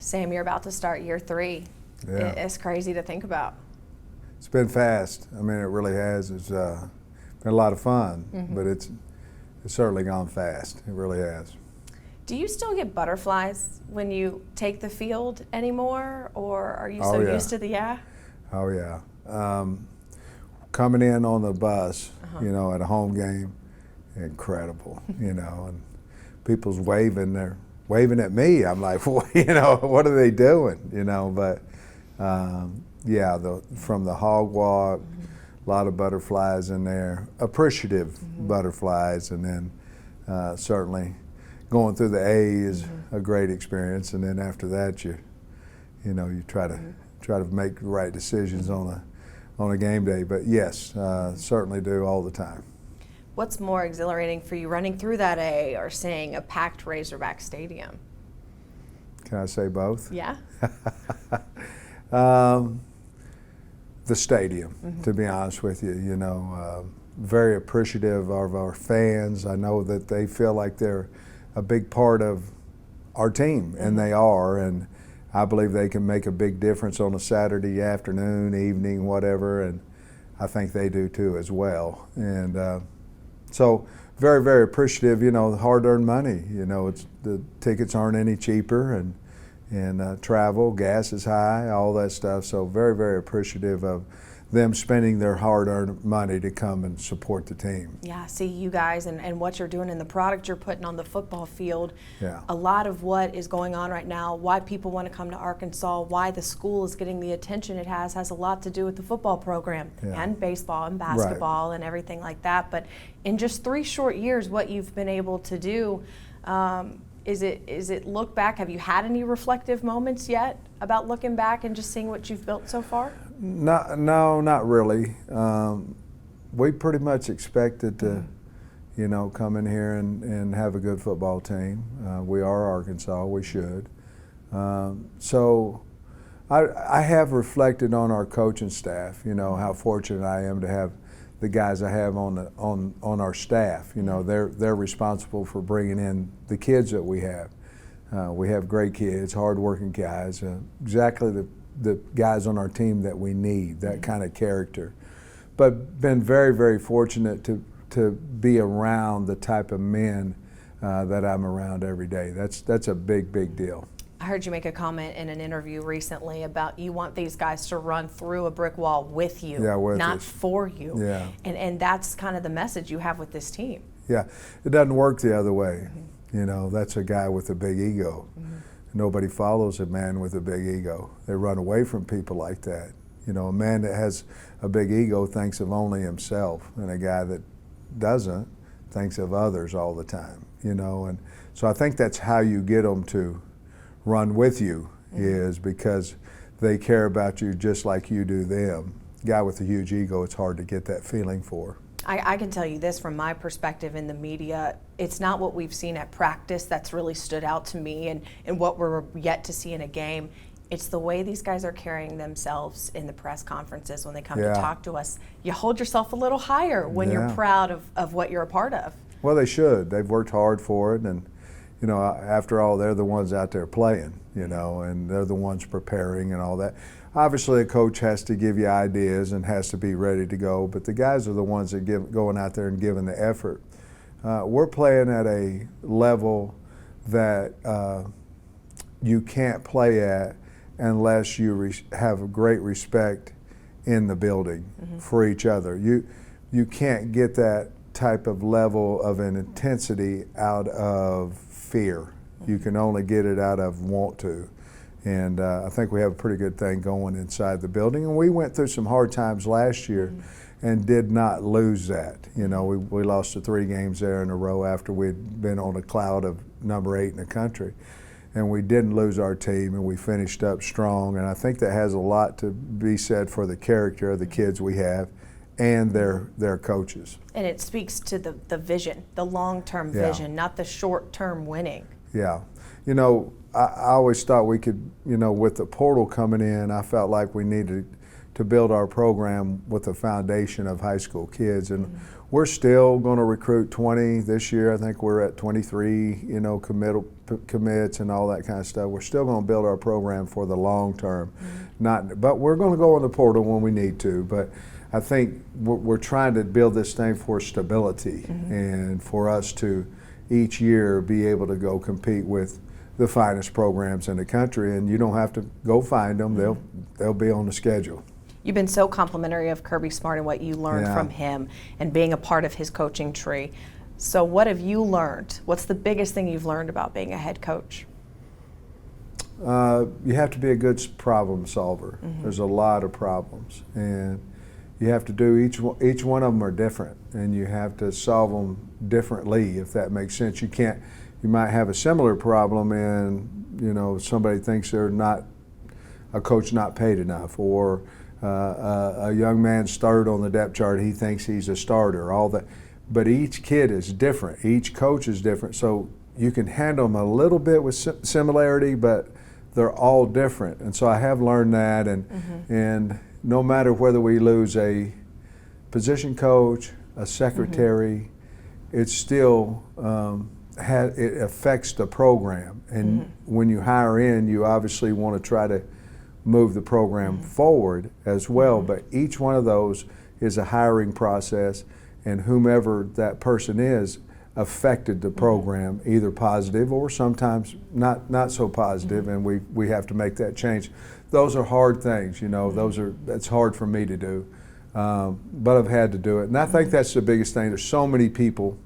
Sam, you're about to start year 3. Yeah. It's crazy to think about. It's been fast. I mean, it really has. It's been a lot of fun, but it's certainly gone fast. It really has. Do you still get butterflies when you take the field anymore, or are you so Oh, yeah. used to the Oh, yeah. Coming in on the bus, at a home game, incredible, and people's waving. They're waving at me. I'm like, what are they doing, but yeah, from the hog walk, a lot of butterflies in there, appreciative butterflies, and then certainly going through the A is a great experience, and then after that you try to make the right decisions on a game day. But yes, certainly do all the time. What's more exhilarating for you, running through that A or seeing a packed Razorback stadium? Can I say both? Yeah. The stadium, to be honest with you, very appreciative of our fans. I know that they feel like they're a big part of our team, and they are, and I believe they can make a big difference on a Saturday afternoon, evening, whatever, and I think they do too as well. And so very, very appreciative, the hard-earned money. It's the tickets aren't any cheaper, and travel, gas is high, all that stuff. So very, very appreciative of them spending their hard-earned money to come and support the team. Yeah, see you guys and what you're doing and the product you're putting on the football field. Yeah. A lot of what is going on right now, why people want to come to Arkansas, why the school is getting the attention it has a lot to do with the football program and baseball and basketball and everything like that. But in just 3 short years, what you've been able to do, is it look back? Have you had any reflective moments yet about looking back and just seeing what you've built so far? No, not really. We pretty much expected to, come in here and have a good football team. We are Arkansas, we should. So I have reflected on our coaching staff, how fortunate I am to have the guys I have on our staff. They're responsible for bringing in the kids that we have. We have great kids, hardworking guys, exactly the guys on our team that we need, that kind of character. But been very, very fortunate to be around the type of men that I'm around every day. That's a big, big deal. I heard you make a comment in an interview recently about you want these guys to run through a brick wall with you, not us. for you. Yeah. And that's kind of the message you have with this team. Yeah, it doesn't work the other way. That's a guy with a big ego. Nobody follows a man with a big ego. They run away from people like that. A man that has a big ego thinks of only himself, and a guy that doesn't thinks of others all the time. And so I think that's how you get them to run with you, is because they care about you just like you do them. Guy with a huge ego, it's hard to get that feeling for. I can tell you this from my perspective in the media, it's not what we've seen at practice that's really stood out to me and what we're yet to see in a game. It's the way these guys are carrying themselves in the press conferences when they come to talk to us. You hold yourself a little higher when you're proud of what you're a part of. Well, they should. They've worked hard for it, and after all, they're the ones out there playing, and they're the ones preparing and all that. Obviously, a coach has to give you ideas and has to be ready to go, but the guys are the ones that going out there and giving the effort. We're playing at a level that you can't play at unless you have a great respect in the building for each other. You can't get that type of level of an intensity out of fear. You can only get it out of want to. And I think we have a pretty good thing going inside the building. And we went through some hard times last year and did not lose that. We lost the 3 games there in a row after we'd been on a cloud of number 8 in the country. And we didn't lose our team, and we finished up strong. And I think that has a lot to be said for the character of the kids we have and their coaches. And it speaks to the vision, the long-term vision, not the short-term winning. Yeah. I always thought we could, with the portal coming in, I felt like we needed to build our program with a foundation of high school kids. And we're still going to recruit 20 this year. I think we're at 23, commits and all that kind of stuff. We're still going to build our program for the long term. But we're going to go in the portal when we need to. But I think we're trying to build this thing for stability and for us to each year be able to go compete with the finest programs in the country. And you don't have to go find them. They'll be on the schedule. You've been so complimentary of Kirby Smart and what you learned from him and being a part of his coaching tree. So what have you learned? What's the biggest thing you've learned about being a head coach? You have to be a good problem solver. There's a lot of problems, and you have to do each one of them are different, and you have to solve them differently, if that makes sense. You might have a similar problem, and somebody thinks they're not a coach not paid enough, or a young man started on the depth chart, he thinks he's a starter, all that. But each kid is different. Each coach is different. So you can handle them a little bit with similarity, but they're all different. And so I have learned that. And no matter whether we lose a position coach, a secretary, it still it affects the program. And when you hire in, you obviously want to try to move the program forward as well. But each one of those is a hiring process. And whomever that person is affected the program, either positive or sometimes not so positive, and we have to make that change. Those are hard things, that's hard for me to do, but I've had to do it. And I think that's the biggest thing. There's so many people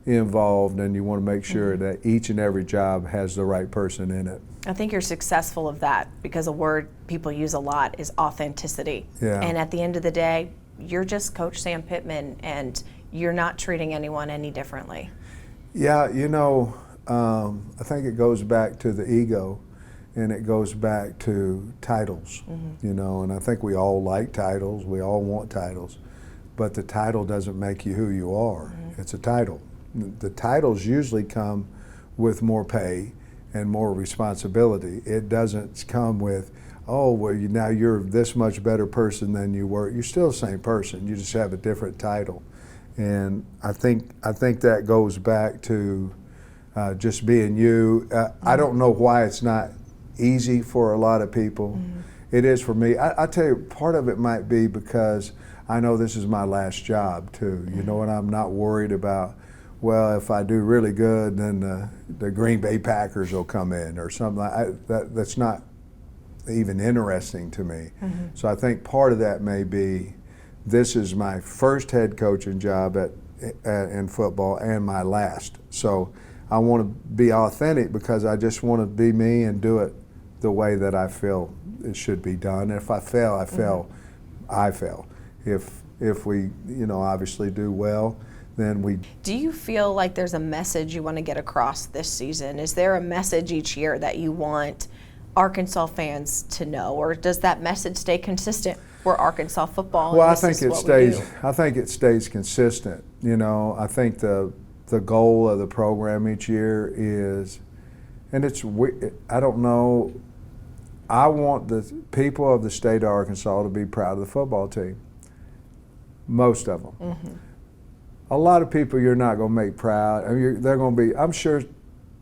involved, and you want to make sure that each and every job has the right person in it. I think you're successful of that, because a word people use a lot is authenticity. Yeah. And at the end of the day, you're just Coach Sam Pittman, and you're not treating anyone any differently. Yeah, I think it goes back to the ego, and it goes back to titles, and I think we all like titles, we all want titles, but the title doesn't make you who you are. It's a title. The titles usually come with more pay and more responsibility. It doesn't come with, oh, well, now you're this much better person than you were. You're still the same person. You just have a different title. And I think that goes back to just being you. I don't know why it's not easy for a lot of people. It is for me. I tell you, part of it might be because I know this is my last job too. And I'm not worried about, well, if I do really good, then the Green Bay Packers will come in or something like that. That's not even interesting to me. So I think part of that may be this is my first head coaching job in football and my last. So I want to be authentic because I just want to be me and do it the way that I feel it should be done. If I fail, I fail. I fail. If we, obviously do well, then we. Do you feel like there's a message you want to get across this season? Is there a message each year that you want Arkansas fans to know, or does that message stay consistent for Arkansas football? Well, I think it stays. I think it stays consistent. I think the goal of the program each year is, and I don't know. I want the people of the state of Arkansas to be proud of the football team. Most of them. A lot of people you're not going to make proud. They're going to be. I'm sure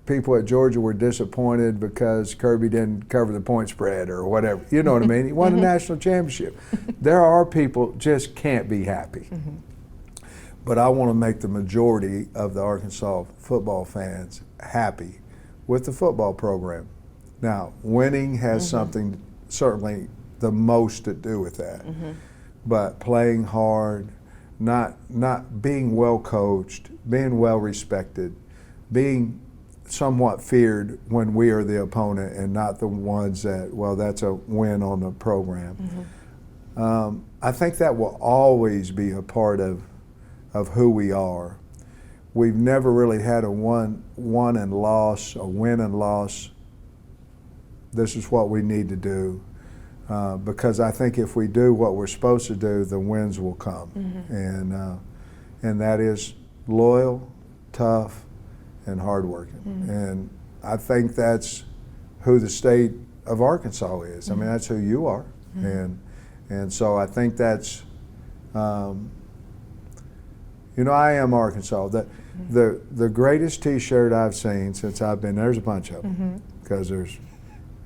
people at Georgia were disappointed because Kirby didn't cover the point spread or whatever. You know what I mean? He won a national championship. There are people just can't be happy. But I want to make the majority of the Arkansas football fans happy with the football program. Now, winning has something, certainly the most to do with that. But playing hard, not being well coached, being well respected, being somewhat feared when we are the opponent and not the ones that, well, that's a win on the program. I think that will always be a part of who we are. We've never really had a win and loss. This is what we need to do. Because I think if we do what we're supposed to do, the wins will come. And that is loyal, tough, and hardworking. And I think that's who the state of Arkansas is. I mean, that's who you are. And so I think that's, I am Arkansas. The greatest T-shirt I've seen since I've been there's a bunch of them because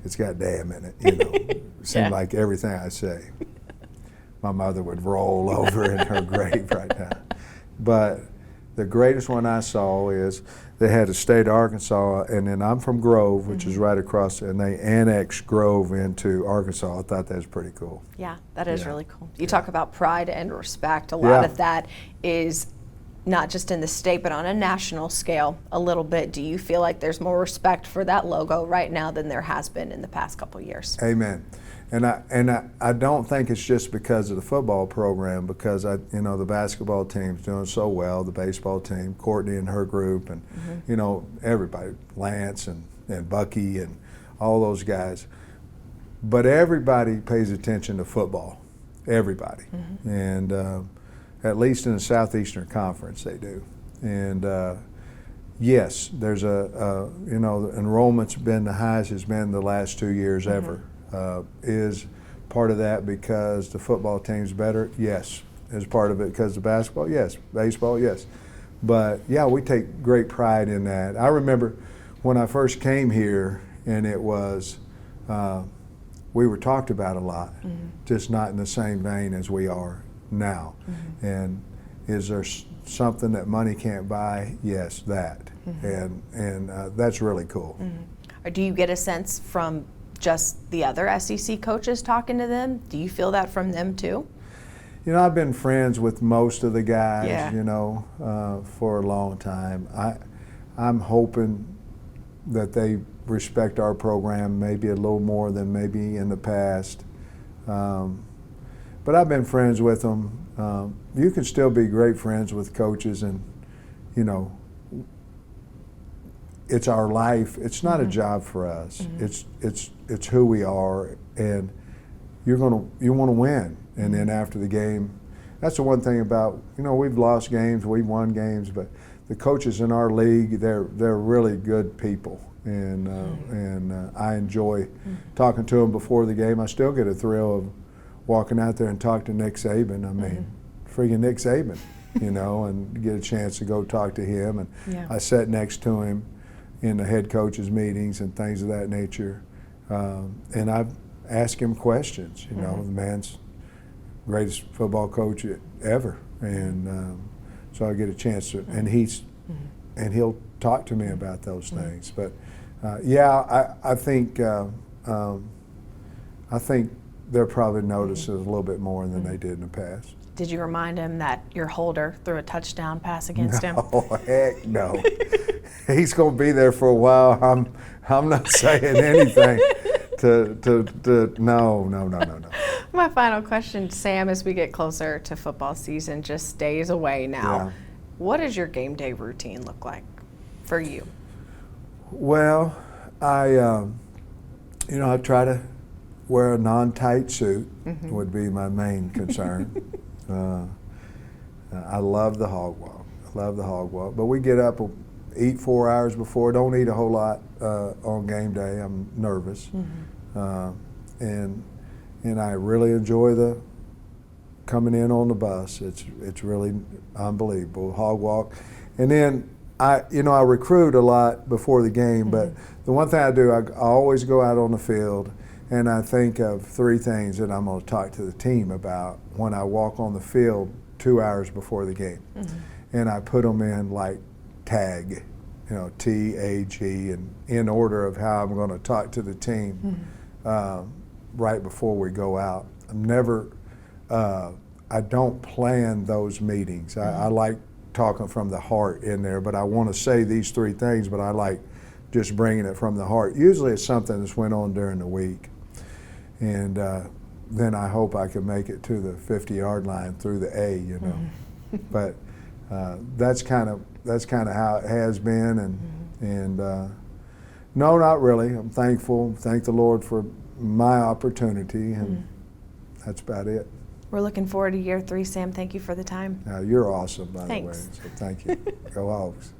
it's got damn in it. You know, it seems like everything I say. My mother would roll over in her grave right now. But the greatest one I saw is they had a state of Arkansas, and then I'm from Grove, which is right across, and they annexed Grove into Arkansas. I thought that was pretty cool. Yeah, that is really cool. You talk about pride and respect. A lot of that is not just in the state, but on a national scale a little bit. Do you feel like there's more respect for that logo right now than there has been in the past couple of years? Amen. And I don't think it's just because of the football program, because the basketball team's doing so well, the baseball team, Courtney and her group, and everybody, Lance and Bucky and all those guys. But everybody pays attention to football, everybody, and at least in the Southeastern Conference they do. And yes, there's the enrollment's been the highest it's been the last 2 years ever. Is part of that because the football team's better? Yes. Is part of it because of basketball? Yes. Baseball? Yes. But yeah, we take great pride in that. I remember when I first came here, and it was we were talked about a lot, just not in the same vein as we are now. And is there something that money can't buy? Yes, that. And that's really cool. Or do you get a sense from just the other SEC coaches talking to them? Do you feel that from them too? I've been friends with most of the guys, Yeah. for a long time. I'm hoping that they respect our program maybe a little more than maybe in the past. But I've been friends with them. You can still be great friends with coaches, and, it's our life. It's not a job for us. It's who we are, and you want to win. And then after the game, that's the one thing about we've lost games, we've won games, but the coaches in our league, they're really good people, and I enjoy talking to them before the game. I still get a thrill of walking out there and talk to Nick Saban. I mean, freaking Nick Saban, and get a chance to go talk to him. And I sat next to him in the head coaches meetings and things of that nature, and I've asked him questions. The man's greatest football coach ever, and so I get a chance to, and he'll talk to me about those things. But I think they'll probably notice it a little bit more than they did in the past. Did you remind him that your holder threw a touchdown pass against him? Oh, heck no. He's going to be there for a while. I'm not saying anything no. My final question, Sam, as we get closer to football season, just days away now. Yeah. What does your game day routine look like for you? Well, I try to wear a non-tight suit would be my main concern. I love the hog walk. But we get up, eat 4 hours before. Don't eat a whole lot on game day. I'm nervous, and I really enjoy the coming in on the bus. It's really unbelievable hog walk, and then I recruit a lot before the game. But the one thing I do, I always go out on the field, and I think of 3 things that I'm going to talk to the team about when I walk on the field 2 hours before the game. And I put them in like tag, TAG, and in order of how I'm going to talk to the team right before we go out. I don't plan those meetings. I like talking from the heart in there, but I want to say these 3 things, but I like just bringing it from the heart. Usually it's something that's went on during the week. And then I hope I can make it to the 50-yard line through the A, But that's kind of how it has been, and no, not really. I'm thankful. Thank the Lord for my opportunity, and that's about it. We're looking forward to year 3, Sam. Thank you for the time. You're awesome, by Thanks. the way. So thank you. Go Hogs.